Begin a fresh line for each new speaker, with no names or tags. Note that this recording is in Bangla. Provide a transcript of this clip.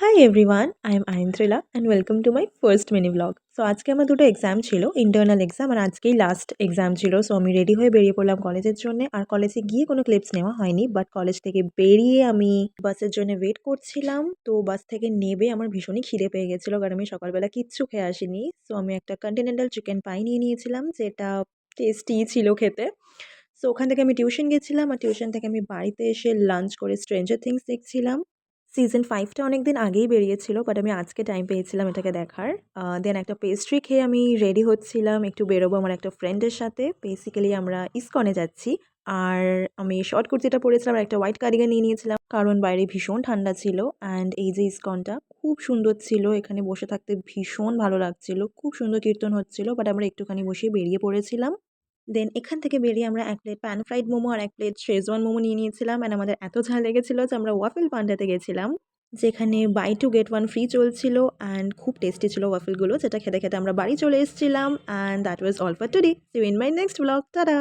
High everyone, I am Aindrila and welcome to my first mini vlog. So আজকে আমার দুটো এক্সাম ছিল, ইন্টারনাল এক্সাম আর আজকেই লাস্ট এক্সাম ছিল। সো আমি রেডি হয়ে বেরিয়ে পড়লাম কলেজের জন্য। আর কলেজে গিয়ে কোনো ক্লিপস নেওয়া হয়নি, বাট কলেজ থেকে বেরিয়ে আমি বাসের জন্য ওয়েট করছিলাম। তো বাস থেকে নেবে আমার ভীষণই খিদে পেয়ে গেছিলো, কারণ আমি সকালবেলা কিচ্ছু খেয়ে আসিনি। সো আমি একটা কন্টিনেন্টাল চিকেন পাই নিয়ে নিয়েছিলাম, যেটা টেস্টি ছিল খেতে। সো ওখান থেকে আমি টিউশন গেছিলাম, আর টিউশন থেকে আমি বাড়িতে এসে লাঞ্চ করে স্ট্রেঞ্জার থিংস দেখছিলাম। সিজন 5 টা অনেকদিন আগেই বেরিয়েছিল, বাট আমি আজকে টাইম পেয়েছিলাম এটাকে দেখার। দেন একটা পেস্ট্রি খেয়ে আমি রেডি হচ্ছিলাম, একটু বেরোবো আমার একটা ফ্রেন্ডের সাথে। বেসিক্যালি আমরা ইসকনে যাচ্ছি। আর আমি শর্ট কুর্তিটা পরেছিলাম আর একটা হোয়াইট কার্ডিগান নিয়ে নিয়েছিলাম, কারণ বাইরে ভীষণ ঠান্ডা ছিল। অ্যান্ড এই যে ইসকনটা খুব সুন্দর ছিল, এখানে বসে থাকতে ভীষণ ভালো লাগছিল, খুব সুন্দর কীর্তন হচ্ছিল, বাট আমরা একটুখানি বসে বেরিয়ে পড়েছিলাম। দেন এখান থেকে বেরিয়ে আমরা ১ প্লেট প্যান ফ্রাইড মোমো আর ১ প্লেট শেজওয়ান মোমো নিয়ে নিয়েছিলাম। অ্যান্ড আমাদের এত ঝাল লেগেছিল যে আমরা ওয়াফেল পান্ডাতে গেছিলাম, যেখানে বাই 2 গেট 1 ফ্রি চলছিল। অ্যান্ড খুব টেস্টি ছিল ওয়াফেলগুলো, যেটা খেতে আমরা বাড়ি চলে এসেছিলাম। And that was all for today. See you in my next blog. Tata.